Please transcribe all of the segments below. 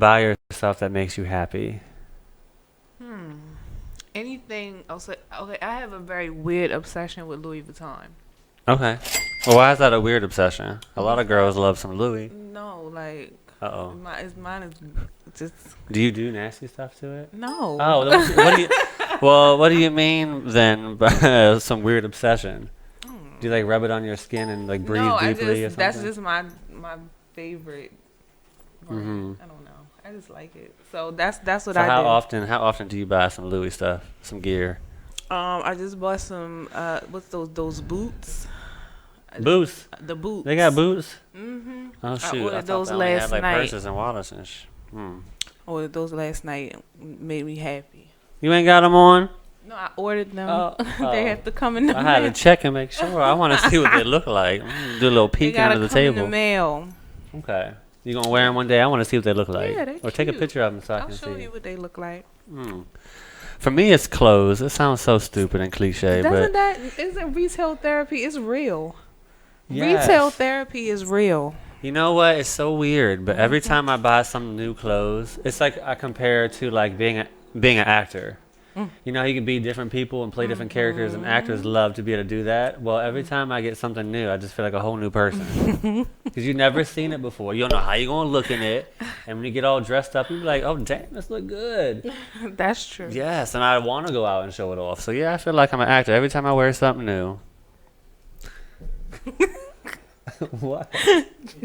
buy yourself that makes you happy? Anything else? Okay, I have a very weird obsession with Louis Vuitton. Okay. Well, why is that a weird obsession? A lot of girls love some Louis. No, like Uh-oh. mine is just Do you do nasty stuff to it? no. Oh, what do you? Well, what do you mean then by some weird obsession? Do you like rub it on your skin and like breathe No, deeply or something? that's just my favorite. Mm-hmm. I don't know. I just like it. So that's what So I how do. often do you buy some Louis stuff, some gear? I just bought some what's those boots? Boots. The boots. They got boots. Mhm. Oh shoot! ordered I thought those they only last had like night. purses and wallets and Ordered those last night. Made me happy. You ain't got them on? No, I ordered them. Oh, They have to come in the I mail. had to check and make sure. I want to see what they look like. Do a little They peek gotta under the come in table. the mail. Okay. You gonna wear them one day? I want to see what they look like. Yeah, they or take a cute. picture of them so I I'll can show see. you what they look like. For me, it's clothes. It sounds so stupid and cliche, Doesn't but isn't retail therapy? It's real. yes. Retail therapy is real. You know what? It's so weird, but every time I buy some new clothes, it's like I compare it to like being an actor. You know, you can be different people and play different characters, and actors love to be able to do that. Well, every time I get something new, I just feel like a whole new person because you've never seen it before. You don't know how you're gonna look in it, and when you get all dressed up, you be like, "Oh, damn, this look good." That's true. Yes, and I want to go out and show it off. So yeah, I feel like I'm an actor every time I wear something new. What?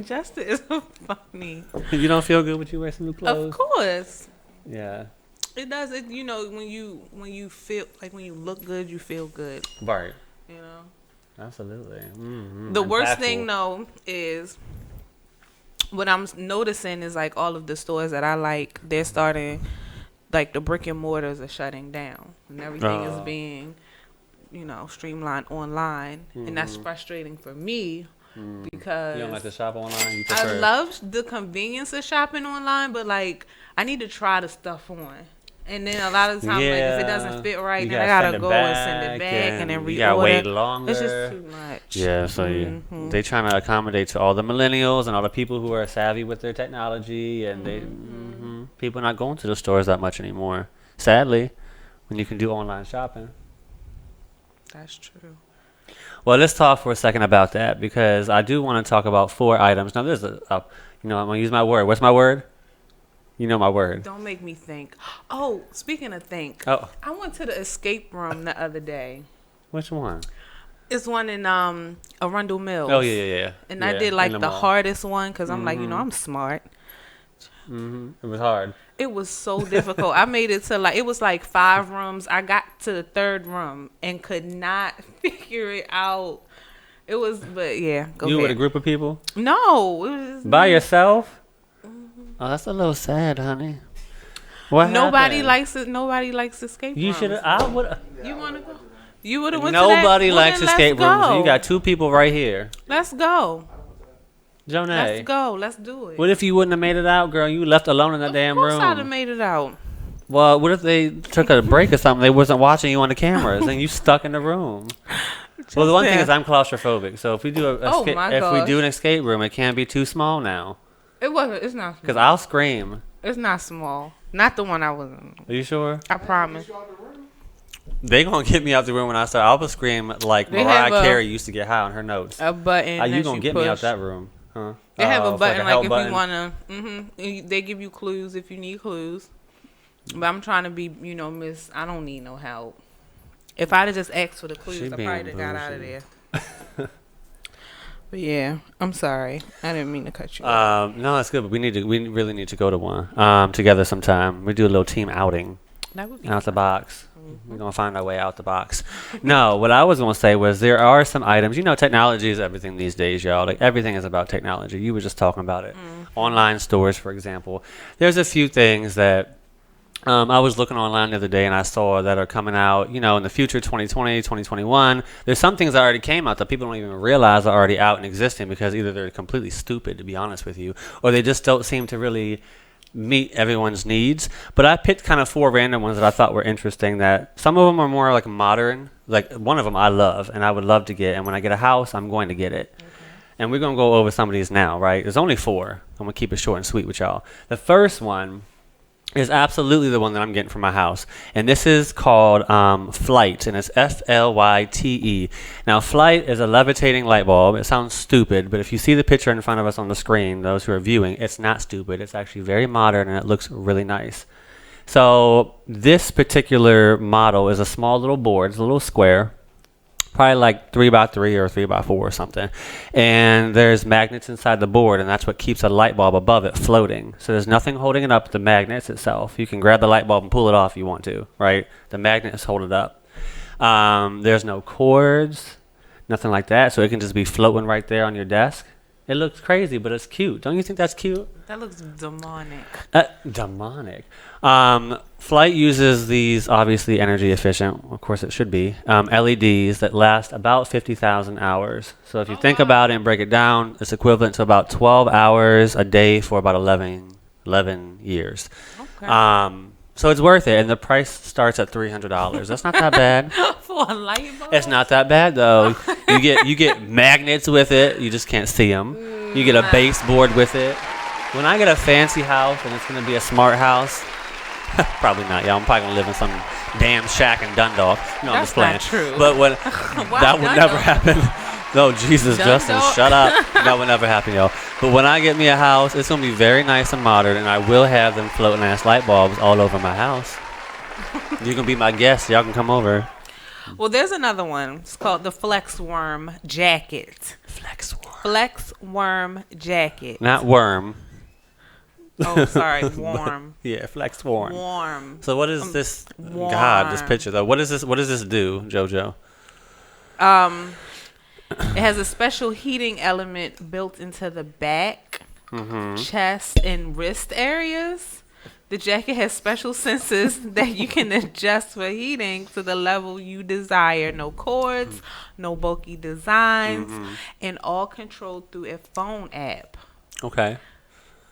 Justin is funny. You don't feel good when you wear some new clothes? Of course. Yeah. It does. It, you know, when you feel like when you look good, you feel good. Right. You know. Absolutely. Mm-hmm. The worst thing though is what I'm noticing is like all of the stores that I like, they're starting like the brick and mortars are shutting down and everything is being, streamlined online, and that's frustrating for me because You don't like to shop online? You I prefer... love the convenience of shopping online, but like I need to try the stuff on. And then a lot of the time, like if it doesn't fit right, then I gotta go and send it back and then reorder. You gotta wait longer. It's just too much. Yeah, so they trying to accommodate to all the millennials and all the people who are savvy with their technology, and people not going to the stores that much anymore. Sadly, when you can do online shopping. That's true. Well, let's talk for a second about that because I do want to talk about 4 items. Now, there's I'm gonna use my word. What's my word? You know my word. Don't make me think. Oh, speaking of think, Oh, I went to the escape room the other day. which one? It's one in Arundel Mills. Oh yeah. And Yeah, I did like in the mall. hardest one because I'm like, I'm smart. It was hard. It was so difficult. I made it to it was like 5 rooms. I got to the 3rd room and could not figure it out. It was, but yeah, go You ahead. with a group of people? No, it was By yourself? Oh, that's a little sad, honey. What nobody happened? likes it. Nobody likes escape You rooms. should have. I would. You want to go? You would have went to that? Nobody Well, likes then escape let's rooms. go. You got 2 people right here. Let's go. Jonay. Let's go. Let's do it. What if you wouldn't have made it out, girl? You left alone in that damn Of course I'd have room. made it out. Well, what if they took a break or something? They wasn't watching you on the cameras, and you stuck in the room. Well, the one thing is I'm claustrophobic, so if we do an escape room, it can't be too small now. It wasn't. It's not. Because I'll scream. It's not small. Not the one I was in. Are you sure? I promise. They gonna get me out the room when I start. I will scream like They Mariah have Carey used to get high on her notes. A button. You that gonna get push. me out that room? Huh? They have a it's button like help if button. you wanna. They give you clues if you need clues. But I'm trying to be, Miss. I don't need no help. If I'd have just asked for the clues, She I being probably got out of bougie. there. But yeah, I'm sorry. I didn't mean to cut you off. No, that's good. But we really need to go to one together sometime. We do a little team outing That would be out the box. We're gonna find our way out the box. No, what I was gonna say was there are some items. Technology is everything these days, y'all. Like everything is about technology. You were just talking about it. Online stores, for example. There's a few things that I was looking online the other day and I saw that are coming out, in the future, 2020, 2021. There's some things that already came out that people don't even realize are already out and existing because either they're completely stupid, to be honest with you, or they just don't seem to really meet everyone's needs. But I picked kind of 4 random ones that I thought were interesting, that some of them are more like modern. Like one of them I love and I would love to get. And when I get a house, I'm going to get it. Okay. And we're going to go over some of these now, right? There's only 4. I'm going to keep it short and sweet with y'all. The first one is absolutely the one that I'm getting for my house. And this is called Flight, and it's Flyte. Now, Flight is a levitating light bulb. It sounds stupid, but if you see the picture in front of us on the screen, those who are viewing, it's not stupid. It's actually very modern, and it looks really nice. So this particular model is a small little board. It's a little square, probably like 3x3 or 3x4 or something. And there's magnets inside the board, and that's what keeps a light bulb above it floating. So there's nothing holding it up, the magnets itself. You can grab the light bulb and pull it off if you want to, right? The magnets hold it up. There's no cords, nothing like that. So it can just be floating right there on your desk. It looks crazy, but it's cute. Don't you think that's cute? That looks demonic. Demonic. Flight uses these, obviously energy efficient, of course it should be, LEDs that last about 50,000 hours. So if you think about it and break it down, it's equivalent to about 12 hours a day for about 11 years. Okay. So it's worth it, and the price starts at $300. That's not that bad. For a light bulb? It's not that bad though. You get magnets with it. You just can't see them. You get a baseboard with it. When I get a fancy house and it's gonna be a smart house, probably not. Yeah, I'm probably gonna live in some damn shack in Dundalk. No, I'm just playing. Not true. But when that would never happen. No, Jesus, Justin, shut up. That would never happen, yo. But when I get me a house, it's going to be very nice and modern, and I will have them floating ass light bulbs all over my house. You can be my guest. Y'all can come over. Well, there's another one. It's called the Flex Worm Jacket. Flex Worm Jacket. Not worm. Oh, sorry, warm. Yeah, Flex Worm. Warm. So what is this? Warm. God, this picture, though. What does this do, JoJo? It has a special heating element built into the back, chest, and wrist areas. The jacket has special sensors that you can adjust for heating to the level you desire. No cords, no bulky designs, and all controlled through a phone app. Okay.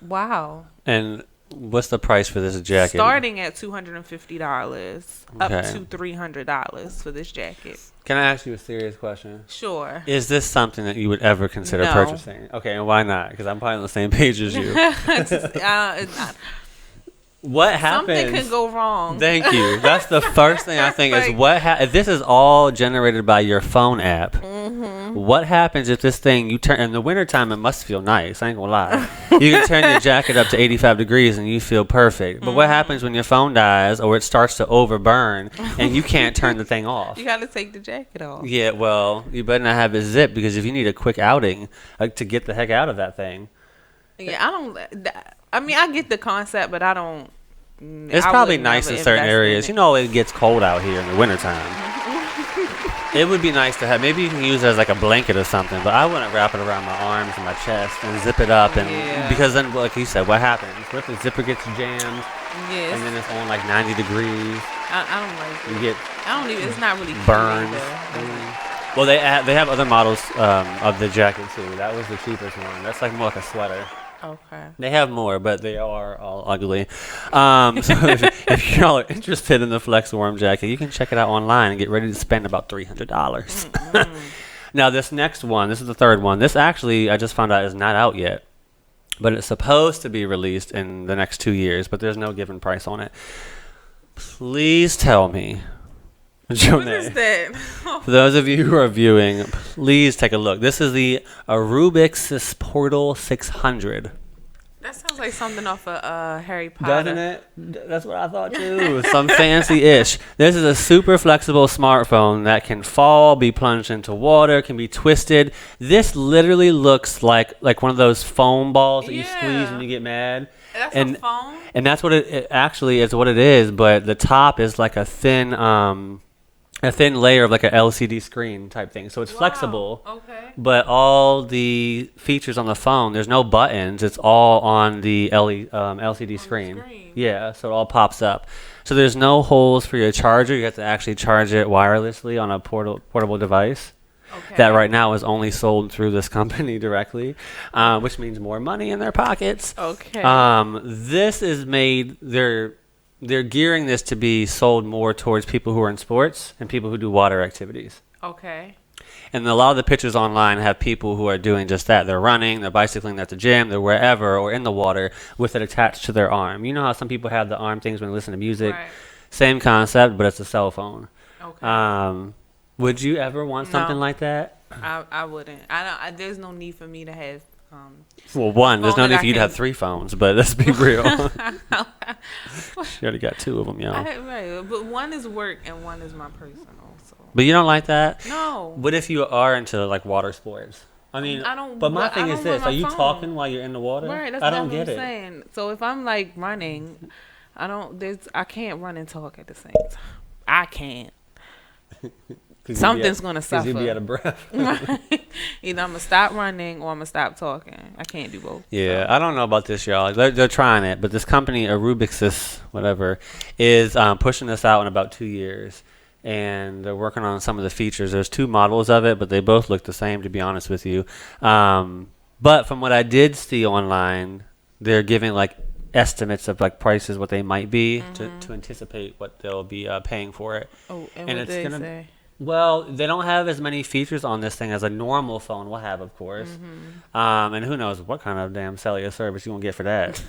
Wow. And what's the price for this jacket? Starting at $250, up Okay. to $300 for this jacket. Can I ask you a serious question? Sure. Is this something that you would ever consider No. purchasing? Okay, and why not? Because I'm probably on the same page as you. It's not. What happens? Something could go wrong. Thank you. That's the first thing I think is Like- if this is all generated by your phone app. What happens if this thing you turn in the wintertime? It must feel nice. I ain't gonna lie. You can turn your jacket up to 85 degrees and you feel perfect. But what happens when your phone dies or it starts to overburn and you can't turn the thing off? You got to take the jacket off. Yeah, well, you better not have it zipped because if you need a quick outing to get the heck out of that thing. Yeah, I mean, I get the concept, but I don't. It's I probably would nice never in certain invest in areas. it. You know, it gets cold out here in the wintertime. It would be nice to have. Maybe you can use it as like a blanket or something, but I wouldn't wrap it around my arms and my chest and zip it up. And Yeah. because then, like you said, what happens? What if the zipper gets jammed Yes. and then it's on like 90 degrees? I don't like You it. get I don't even. It's not really cute burned. either. Well, they have other models of the jacket too. That was the cheapest one. That's like more like a sweater. Okay. They have more, but they are all ugly. So if y'all are interested in the Flex Worm jacket, you can check it out online and get ready to spend about $300. Now, this next one, this is the third one. This actually, I just found out, is not out yet. But it's supposed to be released in the next 2 years, but there's no given price on it. Please tell me, What Jonay, is that? for those of you who are viewing, please take a look. This is the Arubix Portal 600. That sounds like something off of Harry Potter. Doesn't it? That's what I thought too. Some fancy-ish. This is a super flexible smartphone that can fall, be plunged into water, can be twisted. This literally looks like one of those foam balls that you squeeze when you get mad. That's And- a phone? And that's what it actually is. What it is, but the top is like a thin layer of like a LCD screen type thing. So it's flexible. Okay. But all the features on the phone, there's no buttons. It's all on the LCD screen. screen. Yeah, so it all pops up. So there's no holes for your charger. You have to actually charge it wirelessly on a portable device. Okay. That right now is only sold through this company directly, which means more money in their pockets. Okay. This is made. They're gearing this to be sold more towards people who are in sports and people who do water activities. Okay. And a lot of the pictures online have people who are doing just that. They're running, they're bicycling, they're at the gym, they're wherever, or in the water with it attached to their arm. You know how some people have the arm things when they listen to music? Right. Same concept, but it's a cell phone. Okay. Would you ever want something No. like that? I wouldn't. There's no need for me to have. Well, one, there's no phone need that for you I to have can- 3 phones, but let's be real. She already got 2 of them, y'all. Right, but one is work and one is my personal. So But you don't like that? no. What if you are into like water sports? I mean, I don't- but my but thing I is don't this: want are my you phone. talking while you're in the water? Right, that's I don't what get I'm it. saying. So if I'm like running, I can't run and talk at the same time. I can't. Something's gonna Because you'd be suffer. out of breath. Either I'm gonna stop running or I'm gonna stop talking. I can't do both. Yeah, I don't know about this, y'all. They're trying it, but this company, Arubixis, whatever, is pushing this out in about 2 years, and they're working on some of the features. There's 2 models of it, but they both look the same, to be honest with you. But from what I did see online, they're giving like estimates of like prices, what they might be to anticipate what they'll be paying for it. Oh, and And what it's they gonna- say? Well, they don't have as many features on this thing as a normal phone will have, of course. And who knows what kind of damn cellular service you won't get for that.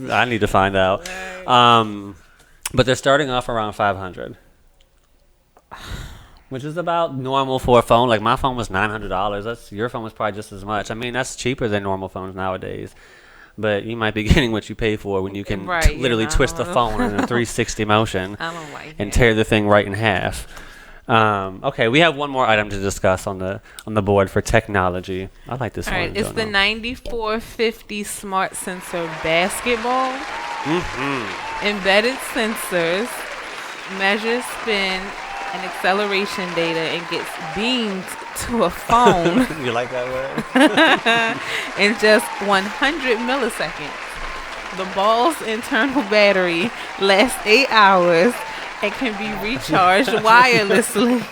I need to find out. But they're starting off around $500, which is about normal for a phone. Like my phone was $900. Your phone was probably just as much. I mean, that's cheaper than normal phones nowadays. But you might be getting what you pay for when you can Right, literally yeah, twist the I don't phone in a 360 motion I don't like and it. tear the thing right in half. Okay, we have one more item to discuss on the board for technology. I like this All one. right, it's the 9450 Smart Sensor Basketball. Embedded sensors measure spin and acceleration data and gets beamed to a phone You like that word? in just 100 milliseconds. The ball's internal battery lasts 8 hours and can be recharged wirelessly.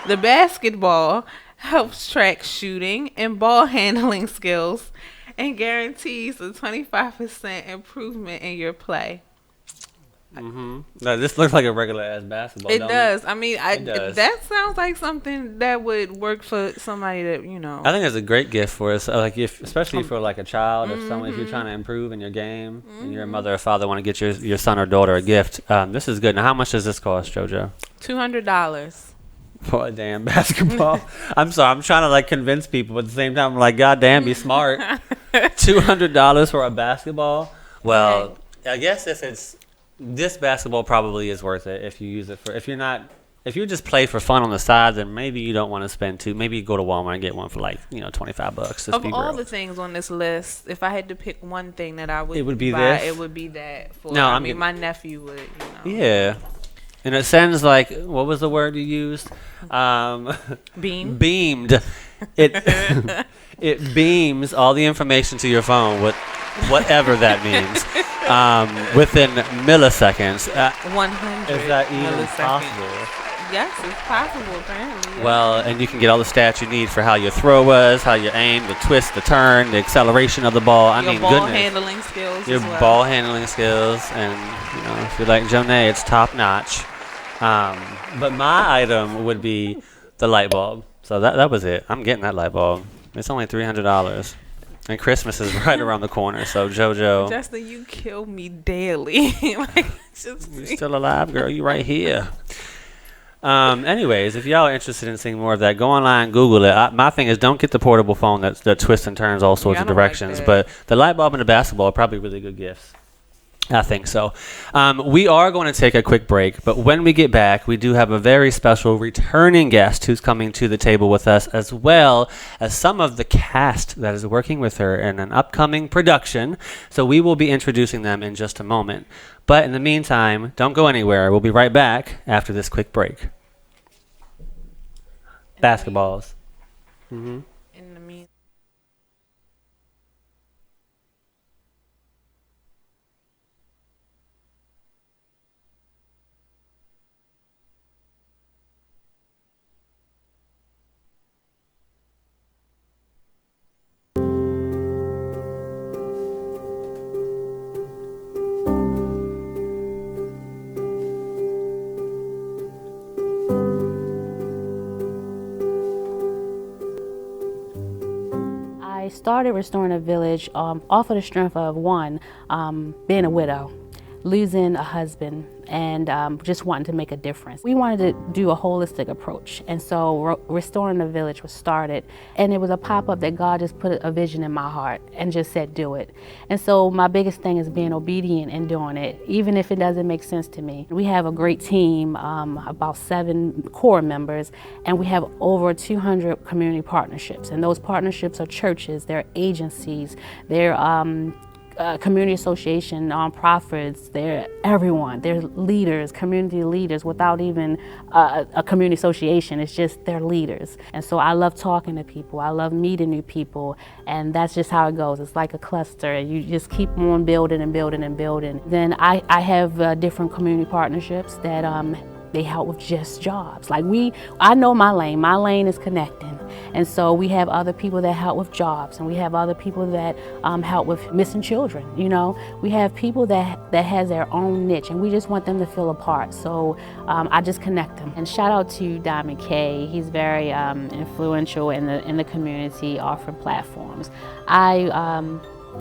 The basketball helps track shooting and ball handling skills and guarantees a 25% improvement in your play. No, this looks like a regular ass basketball. It don't does. I mean, It does. that sounds like something that would work for somebody that, you know. I think it's a great gift for us, like especially for like a child, if you're trying to improve in your game, and your mother or father want to get your son or daughter a gift. This is good. Now, how much does this cost, JoJo? $200. For a damn basketball. I'm sorry. I'm trying to like convince people, but at the same time, I'm like, God damn, be smart. $200 for a basketball. Well, I guess if it's this basketball, probably is worth it if you use it for. If you just play for fun on the side, then maybe you don't want to spend maybe you go to Walmart and get one for like $25. Let's Of be all real. the things on this list, if I had to pick one thing that I would It would be buy, this? it would be that. For No, I I'm mean, getting- my nephew would. Yeah. And it sends like, what was the word you used? Beam. Beamed. It it beams all the information to your phone, whatever that means, within milliseconds. 100 Is that even milliseconds. possible? Yes, it's possible apparently. Yeah. Well, and you can get all the stats you need for how your throw was, how you aim, the twist, the turn, the acceleration of the ball. I your mean, ball goodness. handling skills. Your as well. ball handling skills, and if you're like Jonay, it's top notch. But my item would be the light bulb. So that was it. I'm getting that light bulb. It's only $300, and Christmas is right around the corner. So JoJo, Justin, you kill me daily. Like, just you still alive, girl? You right here. Anyways, if y'all are interested in seeing more of that, go online, Google it. My thing is, don't get the portable phone that twists and turns all sorts Yeah, I of don't like directions. that. But the light bulb and the basketball are probably really good gifts. I think so. We are going to take a quick break, but when we get back, we do have a very special returning guest who's coming to the table with us, as well as some of the cast that is working with her in an upcoming production. So we will be introducing them in just a moment. But in the meantime, don't go anywhere. We'll be right back after this quick break. Basketballs. in the mean. started Restoring the Village off of the strength of one, being a widow, losing a husband, and just wanting to make a difference. We wanted to do a holistic approach, and so Restoring the Village was started, and it was a pop-up that God just put a vision in my heart and just said do it. And so my biggest thing is being obedient and doing it, even if it doesn't make sense to me. We have a great team, about 7 core members, and we have over 200 community partnerships, and those partnerships are churches, they're agencies, they're community association, nonprofits, they're everyone. They're leaders, community leaders without even a community association. It's just they're leaders. And so I love talking to people. I love meeting new people. And that's just how it goes. It's like a cluster. You just keep on building and building and building. Then I have different community partnerships that they help with just jobs. Like I know my lane. My lane is connecting. And so we have other people that help with jobs, and we have other people that help with missing children. You know, we have people that has their own niche, and we just want them to feel a part. So I just connect them. And shout out to Diamond K. He's very influential in the community, offering platforms. I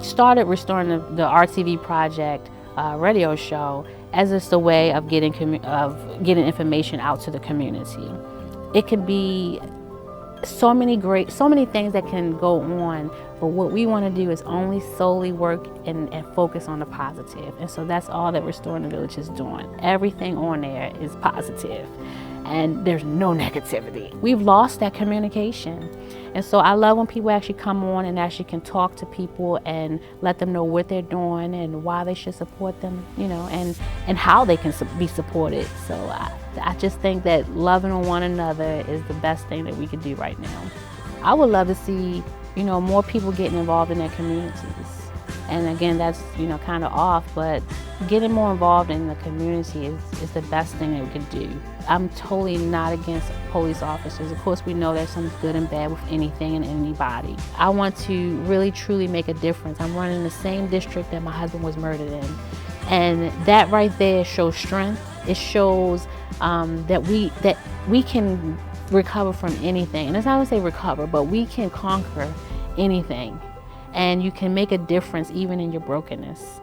started Restoring the RTV Project radio show as just a way of getting information out to the community. It can be so many things that can go on, but what we want to do is only solely work and focus on the positive. And so that's all that Restoring the Village is doing. Everything on there is positive, and there's no negativity. We've lost that communication. And so I love when people actually come on and actually can talk to people and let them know what they're doing and why they should support them, you know, and how they can be supported. So I just think that loving on one another is the best thing that we could do right now. I would love to see, you know, more people getting involved in their communities. And again, that's, you know, kind of off, but getting more involved in the community is the best thing that we can do. I'm totally not against police officers. Of course, we know there's some good and bad with anything and anybody. I want to really, truly make a difference. I'm running in the same district that my husband was murdered in. And that right there shows strength. It shows that we can recover from anything. And it's not to say recover, but we can conquer anything. And you can make a difference even in your brokenness.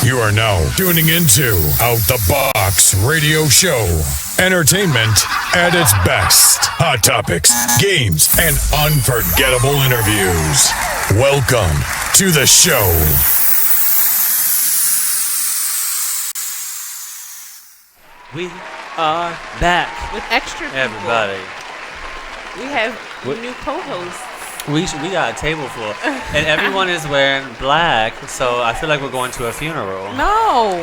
You are now tuning into Out the Box Radio Show. Entertainment at its best. Hot topics, games, and unforgettable interviews. Welcome to the show. We are back. With extra people. Everybody. We have new co-hosts. We got a table full. And everyone is wearing black, so I feel like we're going to a funeral. No.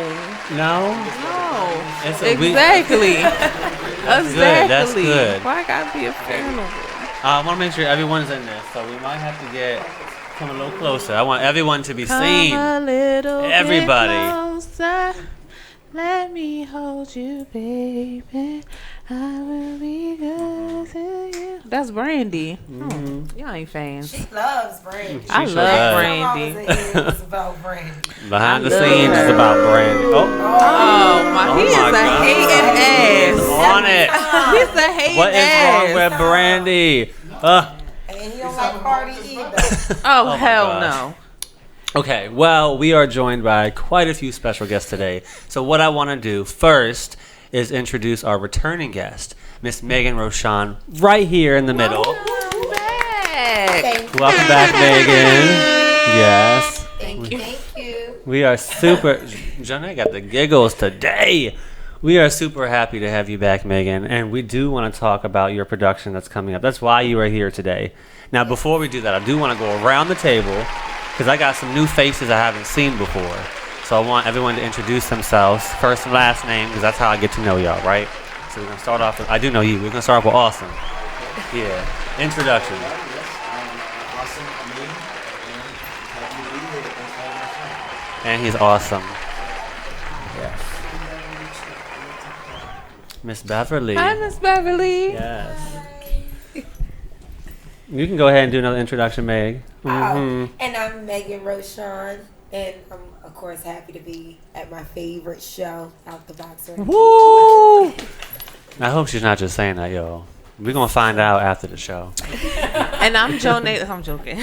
Exactly. That's good. Why gotta be a funeral? I want to make sure everyone's in there, so we might have to come a little closer. I want everyone to be seen. Come a little Everybody. bit closer. Let me hold you, baby. I will be good to you. That's Brandy. Y'all ain't fans. She loves Brandy. I sure love does. Brandy. It's about Brandy. Behind the scenes is about Brandy. Oh my! He is a hating ass. On it. He's a hating What is ass. wrong with Brandy? And he don't like party either. Oh my hell gosh. no! Okay, well, we are joined by quite a few special guests today. So what I want to do first is introduce our returning guest, Miss Megan Rochon, right here in the middle. Welcome back. Welcome back, Megan. Yes. Thank you. We are super... Jonay got the giggles today. We are super happy to have you back, Megan, and we do want to talk about your production that's coming up. That's why you are here today. Now, before we do that, I do want to go around the table, because I got some new faces I haven't seen before. So I want everyone to introduce themselves, first and last name, because that's how I get to know y'all, right? So we're going to start off with, I do know you, we're going to start off with Awesome. Yeah, introduction. And he's awesome. Yes. Miss Beverly. Hi, Miss Beverly. Yes. You can go ahead and do another introduction, Meg. And I'm Megan Rochon, and I'm of course happy to be at my favorite show, Out the Box. Woo! I hope she's not just saying that, yo. We're going to find out after the show. And I'm Jonay. I'm joking.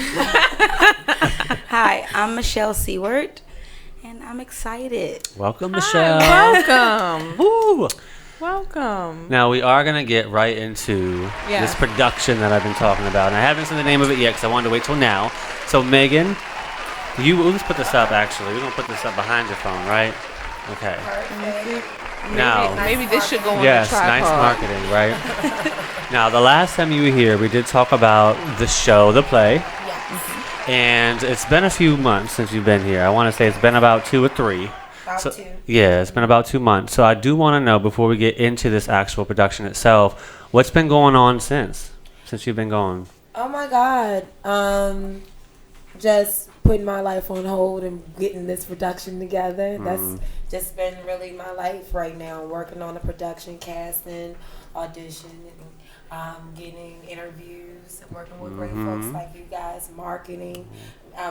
Hi, I'm Michelle Seward, and I'm excited. Welcome, Michelle. Welcome. Woo! Welcome. Now, we are going to get right into this production that I've been talking about. And I haven't seen the name of it yet because I wanted to wait till now. So, Megan, let's put this up, actually. We're going to put this up behind your phone, right? Okay. Now, Maybe this should go on yes, the tripod. nice marketing, right? Now, the last time you were here, we did talk about the show, the play. Yes. And it's been a few months since you've been here. I want to say it's been about 2 or 3. About 2. Yeah, it's been about 2 months. So I do want to know, before we get into this actual production itself, what's been going on since you've been gone? Oh my God. Just putting my life on hold and getting this production together. That's just been really my life right now. Working on the production, casting, auditioning, getting interviews, working with great folks like you guys, marketing,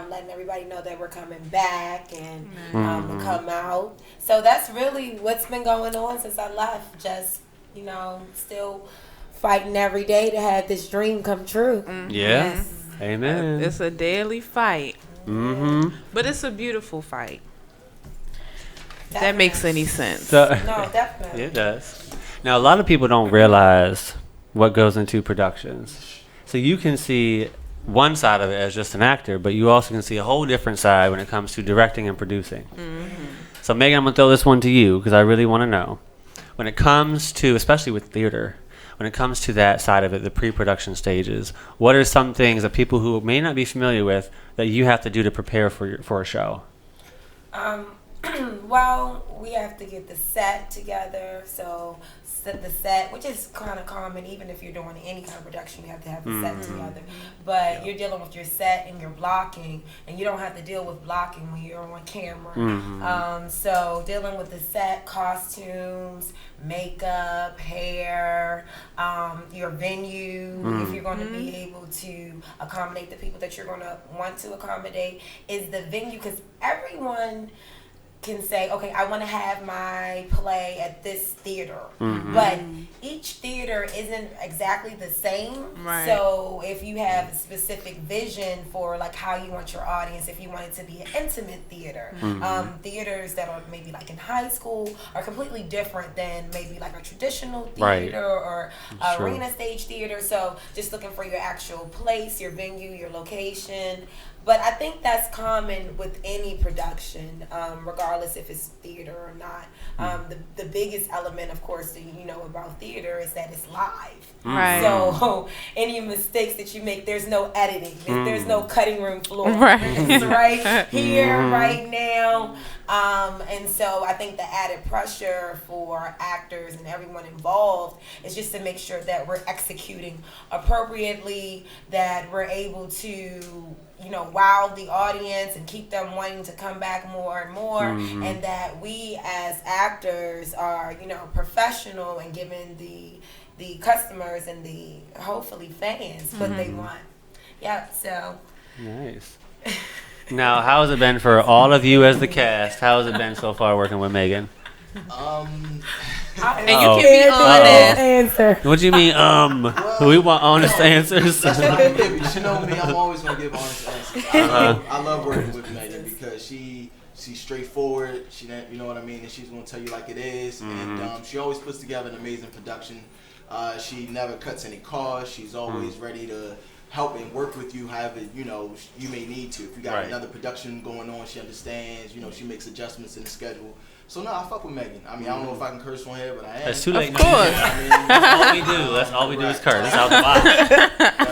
letting everybody know that we're coming back and to come out. So that's really what's been going on since I left. Just, still fighting every day to have this dream come true. Yeah. Yes. Amen. It's a daily fight. Mm-hmm. But it's a beautiful fight. If that Definitely. makes any sense. So, No, definitely. it does. Now, a lot of people don't realize what goes into productions. So you can see one side of it as just an actor, but you also can see a whole different side when it comes to directing and producing. So, Megan, I'm going to throw this one to you because I really want to know. When it comes to, especially with theater, when it comes to that side of it, the pre-production stages, what are some things that people who may not be familiar with that you have to do to prepare for a show? Well, we have to get the set together. So the set, which is kind of common, even if you're doing any kind of production, you have to have the set together. But you're dealing with your set and your blocking, and you don't have to deal with blocking when you're on camera. So dealing with the set, costumes, makeup, hair, your venue, if you're going to be able to accommodate the people that you're going to want to accommodate, is the venue, because everyone can say, okay, I want to have my play at this theater, but each theater isn't exactly the same. Right. So if you have a specific vision for like how you want your audience, if you want it to be an intimate theater, theaters that are maybe like in high school are completely different than maybe like a traditional theater or arena stage theater. So just looking for your actual place, your venue, your location. But I think that's common with any production, regardless if it's theater or not. The biggest element, of course, that you know about theater is that it's live. Right. So any mistakes that you make, there's no editing. There's no cutting room floor. Right. It's right here, right now. And so I think the added pressure for actors and everyone involved is just to make sure that we're executing appropriately, that we're able to, you know, wow the audience and keep them wanting to come back more and more, and that we as actors are, you know, professional and giving the customers and the hopefully fans what they want. Yeah, so. Nice. Now, how has it been for all of you as the cast? How has it been so far working with Megan? And you can be honest. Answer. What do you mean, we want honest answers. That's what I give you. You know me, I'm always going to give honest answers. I love working with Megan because she's straightforward. She, you know what I mean? And she's going to tell you like it is. And she always puts together an amazing production. She never cuts any costs. She's always ready to help and work with you however, you know, you may need to. If you got another production going on, she understands. You know, she makes adjustments in the schedule. So, no, I fuck with Megan. I mean, I don't know if I can curse on here, but I am. It's too late. Of course. That's all we do. That's all we do is curse. That's out the box.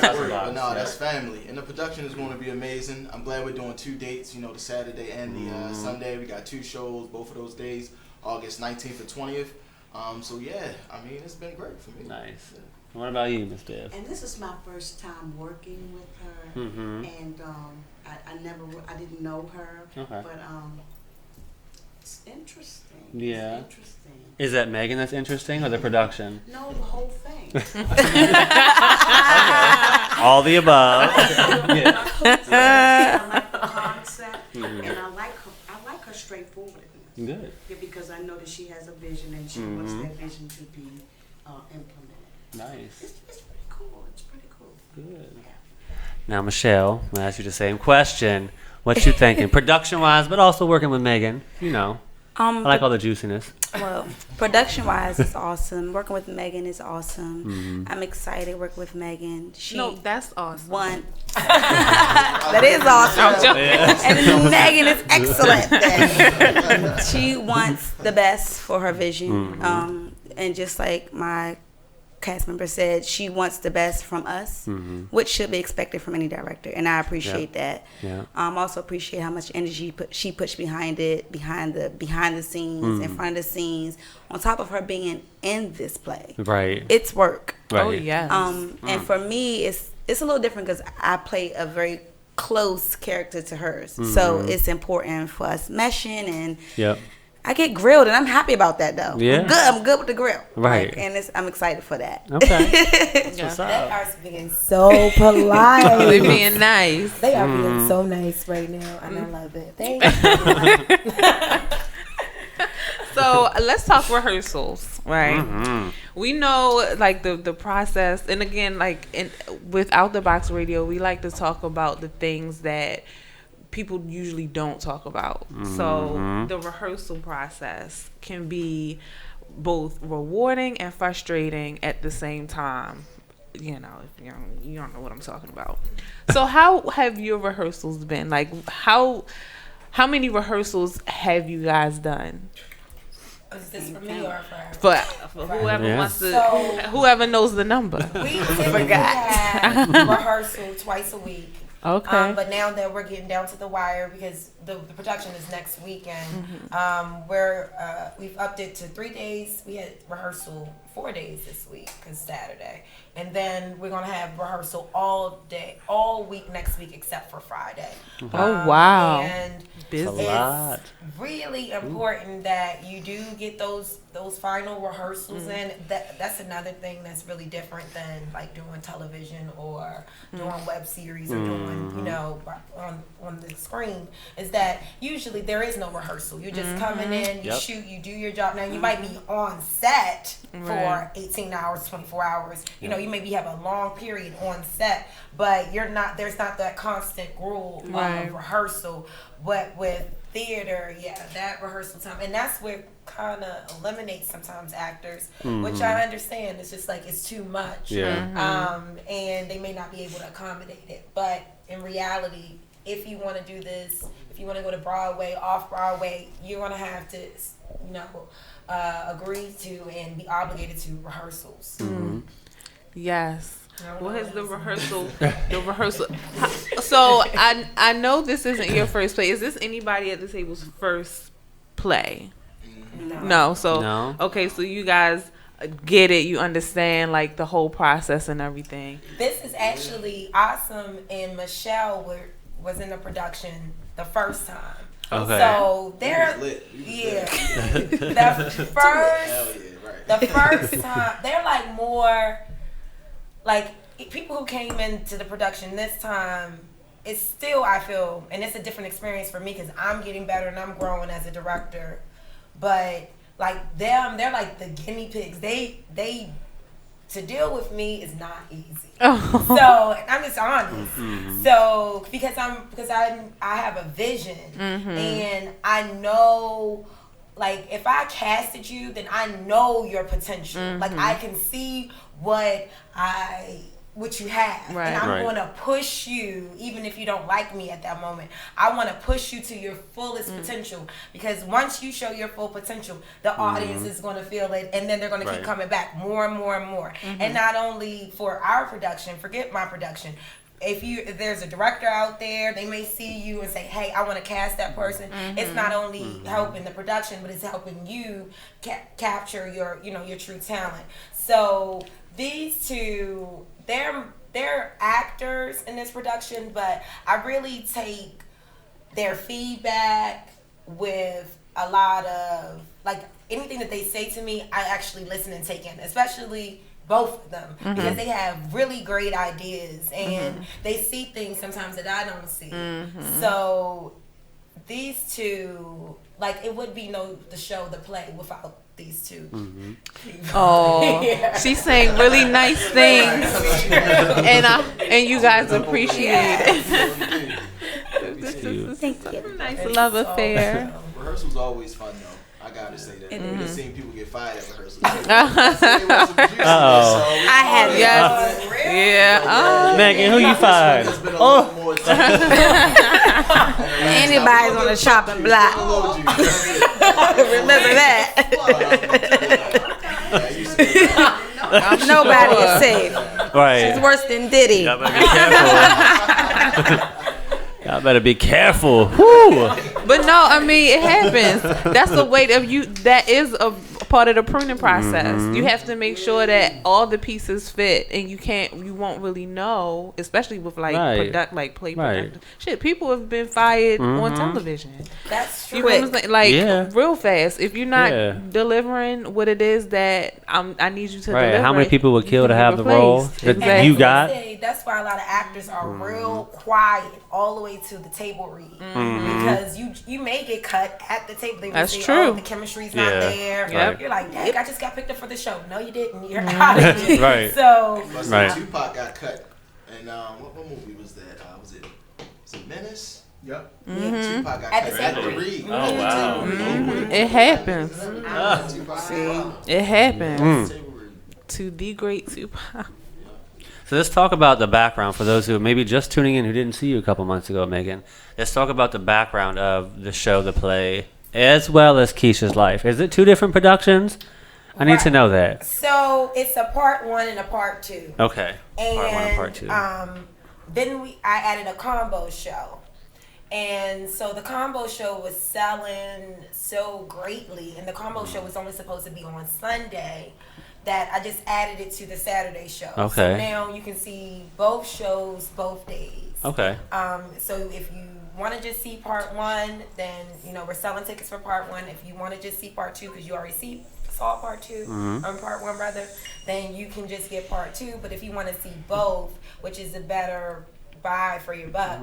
That's work, but no, that's family. And the production is going to be amazing. I'm glad we're doing 2 dates, you know, the Saturday and the Sunday. We got 2 shows, both of those days, August 19th and 20th. So, yeah, I mean, it's been great for me. Nice. What about you, Miss Bev? And this is my first time working with her, and I didn't know her, but it's interesting. Yeah. It's interesting. Is that Megan that's interesting or the production? No, the whole thing. All the above. I like the concept, and I like her straightforwardness. Good. Yeah, because I know that she has a vision, and she wants that vision to be implemented. Nice. It's pretty cool. It's pretty cool. Good. Now, Michelle, I'm going to ask you the same question. What you thinking? Production-wise, but also working with Megan. You know, I like all the juiciness. Well, production-wise, it's awesome. Working with Megan is awesome. I'm excited working with Megan. No, that's awesome. That is awesome. And Megan is excellent. Then. She wants the best for her vision. And just like my cast member said, she wants the best from us, which should be expected from any director, and I appreciate that. Also appreciate how much energy she puts behind it, behind the scenes, in front of the scenes, on top of her being in this play. Right. It's work. Right. Oh yes. And for me, it's a little different because I play a very close character to hers, so it's important for us meshing and. I get grilled, and I'm happy about that, though. Yeah. I'm good with the grill. Right. And I'm excited for that. Okay. What's That up? art's being so polite. They being nice. They are being so nice right now, and I love it. Thank you. So let's talk rehearsals, right? We know like the process, and again, like with Out the Box Radio, we like to talk about the things that people usually don't talk about. So the rehearsal process can be both rewarding and frustrating at the same time. You know, if you don't know what I'm talking about. So how have your rehearsals been? Like how many rehearsals have you guys done? Is this for me or for whoever wants to, So- whoever knows the number. We typically have rehearsal twice a week. Okay. But now that we're getting down to the wire because the production is next weekend, we've upped it to 3 days. We had rehearsal 4 days this week because Saturday, and then we're gonna have rehearsal all week next week except for Friday. Oh wow! And It's a lot. really important that you do get those final rehearsals in. That's another thing that's really different than like doing television or doing web series or doing on the screen, is is that usually there is no rehearsal. You're just coming in, you shoot, you do your job. Now you might be on set for 18 hours, 24 hours. You know, you maybe have a long period on set, but there's not that constant rule of rehearsal. But with theater, that rehearsal time, and that's where kind of eliminates sometimes actors, which I understand. It's just like it's too much, and they may not be able to accommodate it. But in reality, if you want to do this, if you want to go to Broadway, off Broadway, you're gonna have to, agree to and be obligated to rehearsals. Yes. What is the rehearsal? The rehearsal. So I know this isn't your first play. Is this anybody at the table's first play? No. So okay. So you guys get it. You understand like the whole process and everything. This is actually awesome, and Michelle was in the production the first time. Okay. So they're the first time they're like more. Like, people who came into the production this time, it's still, I feel, and it's a different experience for me because I'm getting better and I'm growing as a director. But, like, they're like the guinea pigs. They to deal with me is not easy. So, I'm just honest. So, because I have a vision and I know, like, if I casted you, then I know your potential. Like, I can see what you have, and I'm going to push you, even if you don't like me at that moment. I want to push you to your fullest potential, because once you show your full potential, the audience is going to feel it, and then they're going to keep coming back more and more and more. And not only for our production, forget my production. If there's a director out there, they may see you and say, hey, I want to cast that person. It's not only helping the production, but it's helping you capture your true talent. So these two, they're actors in this production, but I really take their feedback with a lot of, like, anything that they say to me, I actually listen and take in, especially both of them, because they have really great ideas and they see things sometimes that I don't see. So these two, like, it would be the play without these two. She's saying really nice things, and you guys appreciate it. This is a nice love affair. Rehearsal's always fun though. I gotta say that. I've seen people get fired at rehearsals. I had Megan, who you fired? Anybody's on the chopping block. Remember that. Nobody is safe. Right. She's worse than Diddy. Y'all better be careful. Woo. But no, I mean, it happens. That's the weight of you. That is a part of the pruning process. You have to make sure that all the pieces fit, and you won't really know, especially with like play production. Shit, people have been fired on television. That's true. You know what I'm saying? Real fast. If you're not delivering what it is that I need you to deliver. How many people would kill to have the role that you got? That's why a lot of actors are real quiet all the way to the table read, because you may get cut at the table. They That's say, true. Oh, the chemistry's not there. Yep. You're like, dang, I just got picked up for the show. No, you didn't. You're out of it. Right. So, Tupac got cut, and what movie was that? Was it Menace? Yep. Tupac got cut at the read. Oh wow. It happens. It happens to the great Tupac. So let's talk about the background for those who may be just tuning in who didn't see you a couple months ago, Megan. Let's talk about the background of the show, the play, as well as Keisha's life. Is it two different productions? I need to know that. So it's a part 1 and a part 2. Okay. And, part 1 and part 2. Then I added a combo show. And so the combo show was selling so greatly, and the combo show was only supposed to be on Sunday, that I just added it to the Saturday show. Okay. So now you can see both shows both days. Okay. So if you want to just see part 1, then we're selling tickets for part 1. If you want to just see part 2, because you already saw part 2 or part 1 rather, then you can just get part 2. But if you want to see both, which is a better buy for your buck.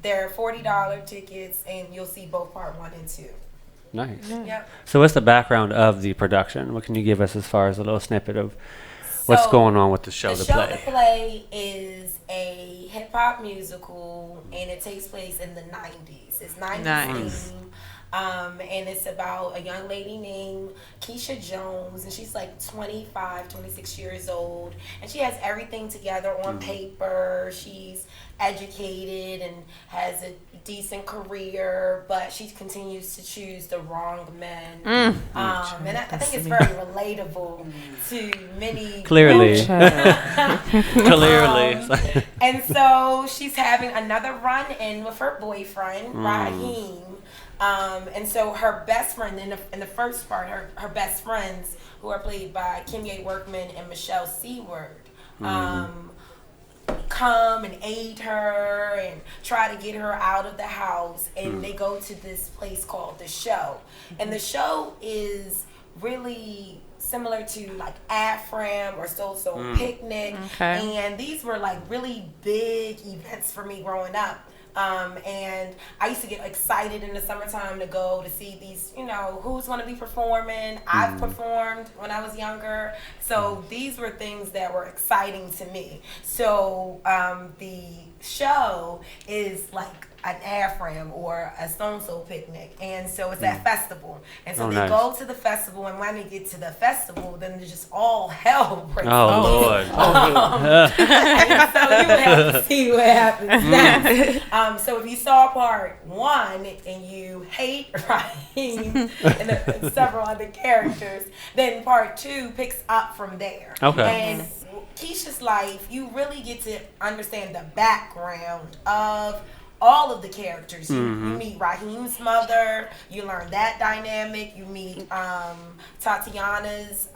They're $40 tickets, and you'll see both part 1 and 2. Nice. Yep. So what's the background of the production? What can you give us as far as a little snippet of what's going on with the show The to show play? to play is a hip-hop musical, and it takes place in the 90s. It's 90s theme. And it's about a young lady named Keisha Jones, and she's like 25, 26 years old, and she has everything together on paper. She's educated and has a decent career, but she continues to choose the wrong men. And I think it's very relatable to many. Clearly. Clearly. And so she's having another run-in with her boyfriend, Raheem. And so her best friend, in the first part, her best friends, who are played by Kimye Workman and Michelle Seward, come and aid her and try to get her out of the house. And they go to this place called The Show. And The Show is really similar to like AFRAM or Soul Picnic. And these were like really big events for me growing up. And I used to get excited in the summertime to go to see these, who's going to be performing. I've performed when I was younger. So these were things that were exciting to me. So the show is like an AFRAM or a Stone Soul Picnic. And so it's that festival. And so they go to the festival, and when they get to the festival, then there's just all hell breaks loose. Lord. And so you would have to see what happens next. So if you saw part 1 and you hate Raheem and several other characters, then part 2 picks up from there. And Keisha's life, you really get to understand the background of all of the characters. You meet Raheem's mother, you learn that dynamic, you meet Tatiana's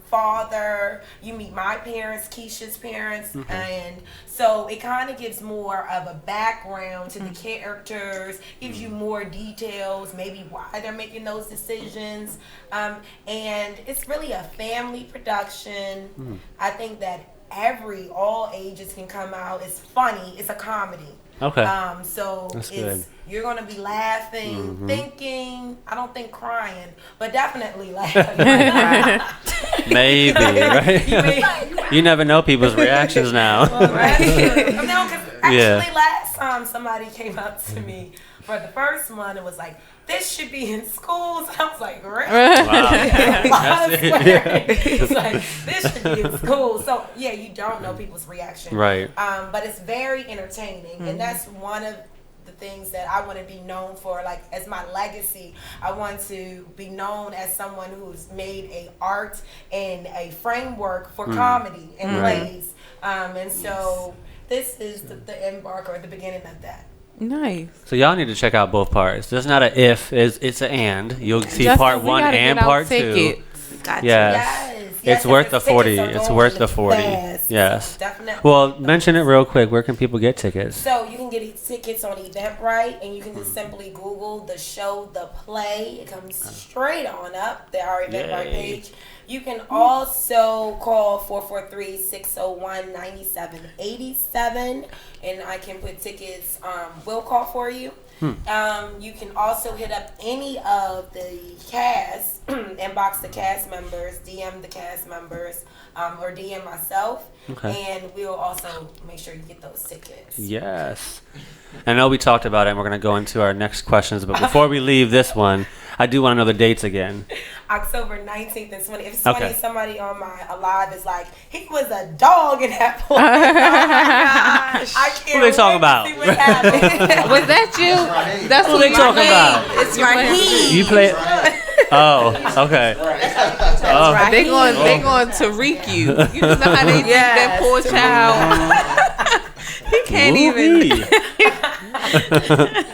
father, you meet my parents, Keisha's parents, and so it kind of gives more of a background to the characters, gives you more details, maybe why they're making those decisions, and it's really a family production. I think that all ages can come out. It's funny, it's a comedy. So you're going to be laughing, thinking, I don't think crying, but definitely laughing. Maybe, right? You never know people's reactions now. No, because actually last time somebody came up to me for the first one, it was like, this should be in schools. I was like, really? Wow. It's like, this should be in schools. So, yeah, you don't know people's reaction. Right. But it's very entertaining. And that's one of the things that I want to be known for. Like, as my legacy, I want to be known as someone who's made a art and a framework for comedy and plays. And so this is the embark or the beginning of that. Nice. So y'all need to check out both parts. There's not a if, it's an and. You'll see part 1 and part 2. Gotcha. Yes. It's worth the 40. It's worth the 40. Yes. So definitely. Well, mention it real quick. Where can people get tickets? So you can get tickets on Eventbrite, and you can just simply Google The Show, The Play. It comes straight on up. Our Eventbrite page. You can also call 443-601-9787, and I can put tickets, will call for you. You can also hit up any of the cast, inbox the cast members, DM the cast members, or DM myself, and we'll also make sure you get those tickets. Yes. I know we talked about it, and we're going to go into our next questions, but before we leave this one, I do want to know the dates again. October 19th and 20th. If it's funny, somebody on my Alive is like, he was a dog in that point. Oh my gosh. I can't Who they talking about? see what happened. Was that you? That's Who they talking about? It's Raheem. You play. Oh, okay. Oh. They going to Tariq you. You know how they do that poor child. He can't even.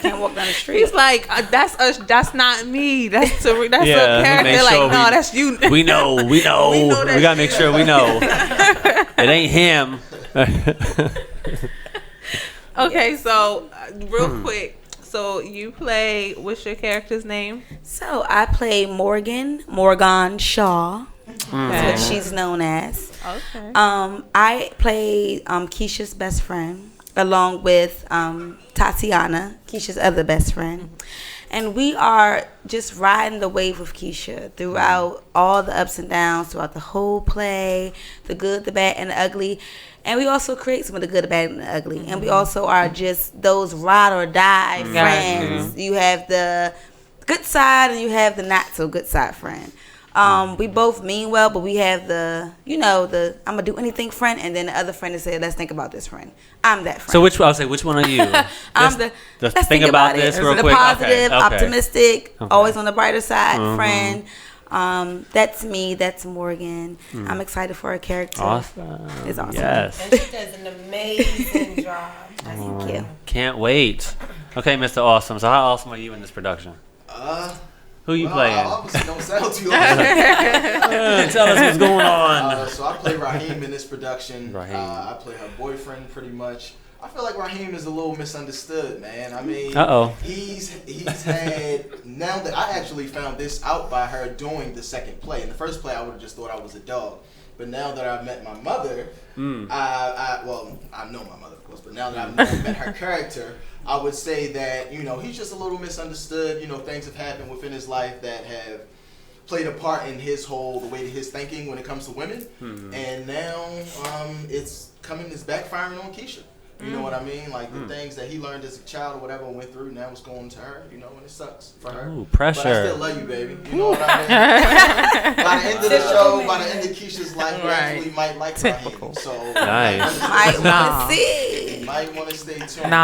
Can't walk down the street. He's like, that's us. That's not me. That's Tariq. That's a Yeah, character. make Like, sure no, that's you. We know. We gotta make sure we know. It ain't him. Okay, so real quick. So you play. What's your character's name? So I play Morgan Shaw. That's what she's known as. Okay. I play Keisha's best friend. along with Tatiana, Keisha's other best friend. And we are just riding the wave with Keisha throughout all the ups and downs, throughout the whole play, the good, the bad, and the ugly. And we also create some of the good, the bad, and the ugly. And we also are just those ride or die friends. You have the good side and you have the not so good side friend. We both mean well, but we have the I'm gonna do anything friend, and then the other friend that said, let's think about this friend. I'm that friend. So which one are you? I'm the let's think about this real the quick. positive, Okay. optimistic, always on the brighter side friend. That's me. That's Morgan. I'm excited for her character. Awesome. It's awesome. Yes. And she does an amazing job. Thank you. Can't wait. Okay, Mr. Awesome. So how awesome are you in this production? Who you playing? I obviously don't sound too awesome. Tell us what's going on. So I play Raheem in this production. Raheem. I play her boyfriend pretty much. I feel like Raheem is a little misunderstood, man. I mean, he's had, now that I actually found this out by her doing the second play. In the first play, I would have just thought I was a dog. But now that I've met my mother, I know my mother, of course, but now that I've met her character, I would say that, he's just a little misunderstood. Things have happened within his life that have played a part in the way that his thinking when it comes to women. And now it's backfiring on Keisha. You know what I mean? Like the things that he learned as a child or whatever went through, now it's going to her, and it sucks for her. Ooh, pressure. But I still love you, baby. You know what I mean? By the end of the show, by the end of Keisha's life, we actually might like Raheem. So nice. You might want to stay tuned.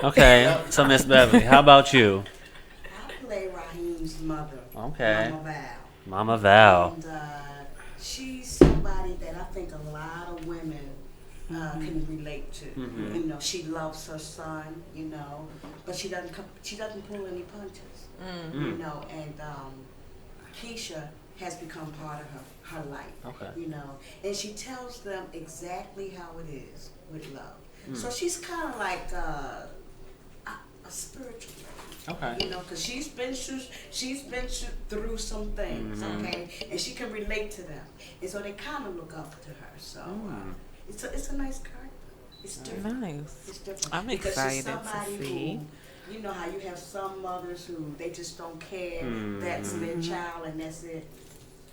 Okay, so Miss Beverly, how about you? I play Raheem's mother. Okay. Mama Val. Mama Val. And she's somebody that I think a lot of women can relate to. She loves her son, but she doesn't pull any punches. And Keisha has become part of her life. Okay. And she tells them exactly how it is with love. So she's kind of like a spiritual lady. Okay. Because she's been through some things, okay, and she can relate to them, and so they kind of look up to her. So it's a nice character. It's different. Nice. It's different. I'm because excited she's somebody to see. Who, how you have some mothers who they just don't care. That's their child and that's it.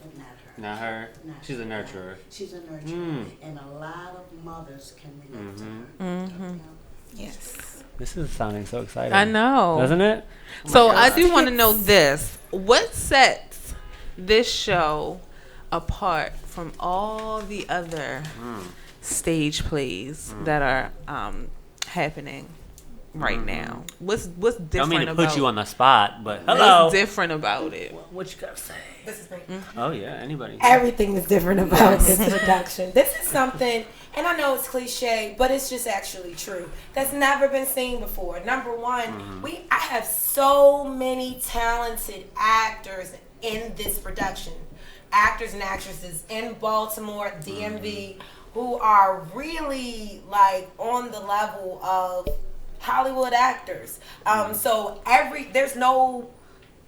But not her. Not her? She's a nurturer. She's a nurturer. And a lot of mothers can relate to her. Yes. This is sounding so exciting. I know. Doesn't it? So I do want to know this. What sets this show apart from all the other stage plays that are happening right now? What's different I mean to about put you on the spot, but hello. What's different about it? What you gotta say? This is great. Oh yeah, anybody. Everything is different about this production. This is something, and I know it's cliche, but it's just actually true. That's never been seen before. Number one, I have so many talented actors in this production. Actors and actresses in Baltimore, DMV, who are really like on the level of Hollywood actors. So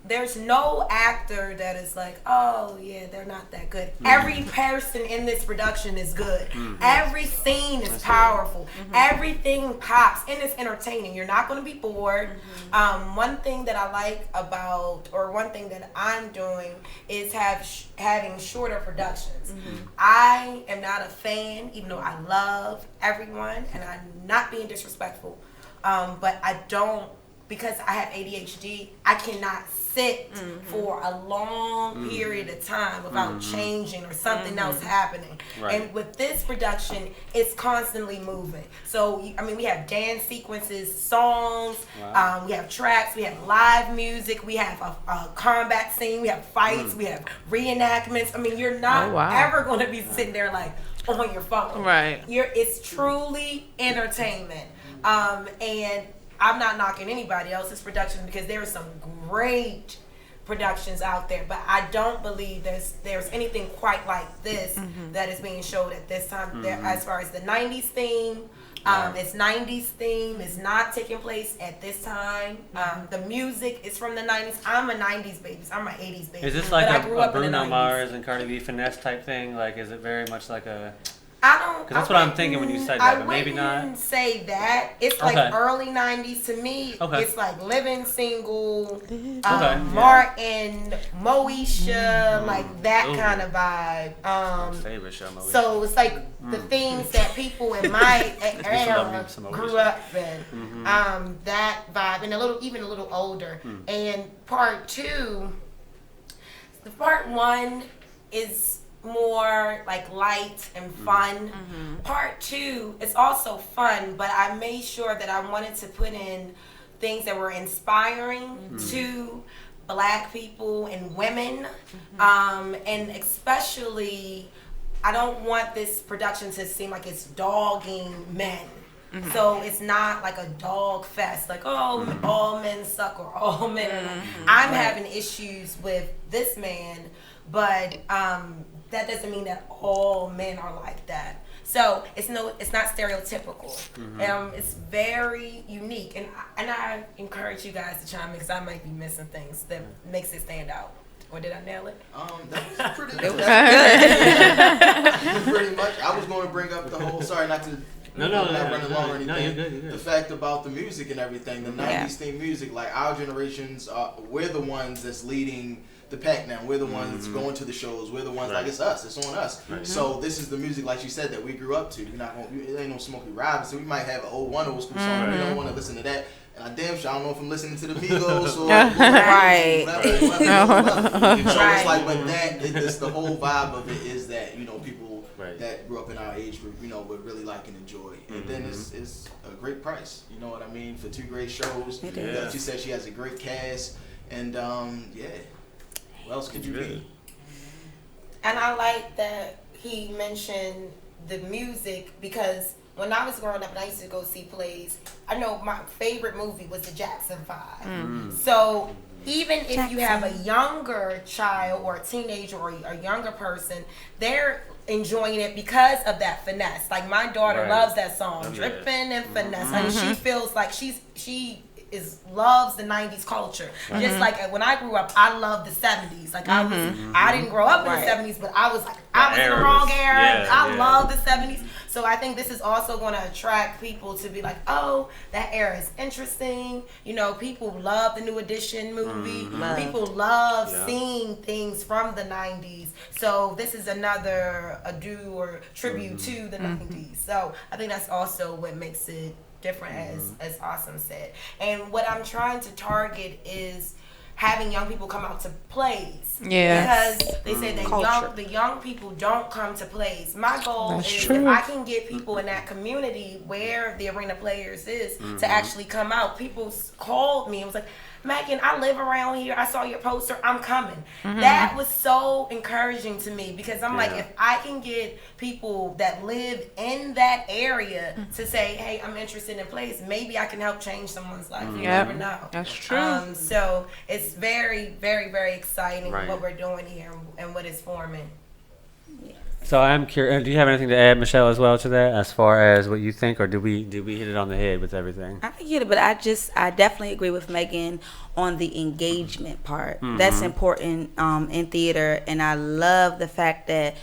there's no actor that is like, oh yeah, they're not that good. Every person in this production is good. Every scene is powerful. Everything pops and it's entertaining. You're not going to be bored. One thing that I like about, or one thing that I'm doing is having shorter productions. I am not a fan, even though I love everyone, and I'm not being disrespectful, but I don't, because I have ADHD, I cannot sit for a long period of time without changing or something else happening. Right. And with this production, it's constantly moving. So, we have dance sequences, songs, we have tracks, we have live music, we have a combat scene, we have fights, we have reenactments. You're not ever going to be sitting there like on your phone. Right. It's truly entertainment. And I'm not knocking anybody else's production because there are some great productions out there, but I don't believe there's anything quite like this that is being showed at this time. There, as far as the 90s theme, it's 90s theme. It's not taking place at this time. The music is from the 90s. I'm a 90s baby. I'm an 80s baby. Is this like I grew a up in the Bruno 90s. Mars and Cardi B finesse type thing? Like, is it very much like a I don't. Because that's what I'm thinking when you said that, but maybe not. I wouldn't say that. It's like early 90s to me. Okay. It's like Living Single, Okay. Martin, Moesha, like that kind of vibe. Favorite show, Moesha. So it's like the things that people in my era grew up in. That vibe, and even a little older. And part 2, the part 1 is more like light and fun. Part 2 is also fun, but I made sure that I wanted to put in things that were inspiring to Black people and women, and especially I don't want this production to seem like it's dogging men. So it's not like a dog fest, like, oh, all men suck or all men are like. I'm having issues with this man, but that doesn't mean that all men are like that. So it's not stereotypical. It's very unique, and I encourage you guys to chime in because I might be missing things that makes it stand out. Or did I nail it? That was pretty good. Pretty much. I was going to bring up the whole. Sorry, not to. Not running long or anything. No, you're good. The fact about the music and everything, the 90s theme music, like our generations, we're the ones that's leading the pack now. We're the ones that's going to the shows. We're the ones like it's us. It's on us. So this is the music, like you said, that we grew up to. We're not going. It ain't no Smokey Robinson. We might have an old school song. We don't want to listen to that. And I damn sure I don't know if I'm listening to the Migos or whatever. So it's like, but it's the whole vibe of it is that people that grew up in our age group, would really like and enjoy. And then it's a great price. You know what I mean? For 2 great shows. Like you said, she has a great cast. And what else could you be? And I like that he mentioned the music because when I was growing up and I used to go see plays, I know my favorite movie was the Jackson 5. So even if you have a younger child or a teenager or a younger person, they're enjoying it because of that finesse. Like my daughter loves that song, Drippin' and Finesse. And she feels like she loves the 90s culture. Just like when I grew up, I loved the 70s. Like I didn't grow up in the 70s, but I was like, I was in the wrong era. I love the 70s. So I think this is also going to attract people to be like, oh, that era is interesting. People love the New Edition movie. People love seeing things from the 90s. So this is another ado or tribute to the 90s. So I think that's also what makes it different, as Awesome said. And what I'm trying to target is having young people come out to plays. Because they say that the young people don't come to plays. My goal is if I can get people in that community where the Arena Players is to actually come out. People called me and was like, Megan, I live around here. I saw your poster. I'm coming. That was so encouraging to me because I'm like, if I can get people that live in that area to say, hey, I'm interested in plays, maybe I can help change someone's life. You never know. That's true. So it's very, very, very exciting what we're doing here and what is forming. So I'm curious. Do you have anything to add, Michelle, as well to that, as far as what you think, or did we hit it on the head with everything? I get it, but I definitely agree with Megan on the engagement part. That's important in theater, and I love the fact that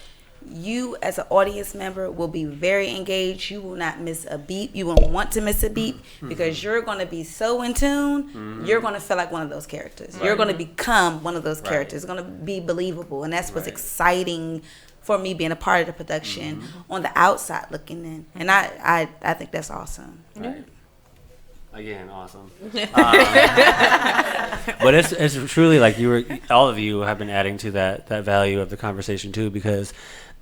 you as an audience member will be very engaged. You will not miss a beat. You won't want to miss a beat because you're going to be so in tune. You're going to feel like one of those characters. You're going to become one of those characters. It's going to be believable, and that's what's exciting for me being a part of the production on the outside looking in. And I think that's awesome. Right. Again, awesome. But it's truly like all of you have been adding to that value of the conversation too, because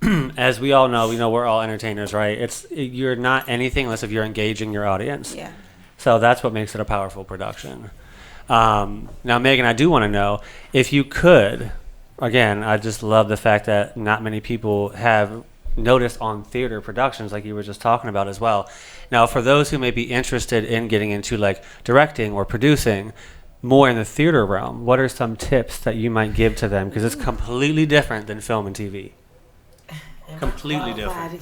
as we all know, we're all entertainers, right? You're not anything unless if you're engaging your audience. Yeah. So that's what makes it a powerful production. Now, Megan, I do want to know if you could. Again, I just love the fact that not many people have noticed on theater productions like you were just talking about as well. Now, for those who may be interested in getting into like directing or producing more in the theater realm, what are some tips that you might give to them? Because it's completely different than film and TV. Completely different.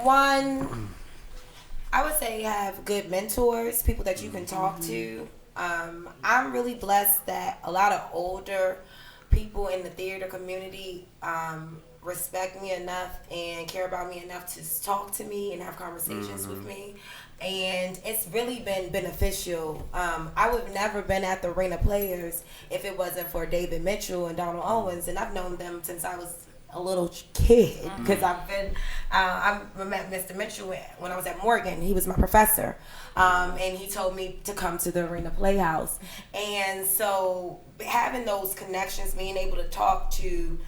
One, I would say have good mentors, people that you can talk to. I'm really blessed that a lot of older people in the theater community respect me enough and care about me enough to talk to me and have conversations with me. And it's really been beneficial. I would have never been at the Arena Players if it wasn't for David Mitchell and Donald Owens, and I've known them since I was a little kid, because I met Mr. Mitchell when I was at Morgan. He was my professor, and he told me to come to the Arena Playhouse. And so having those connections, being able to talk to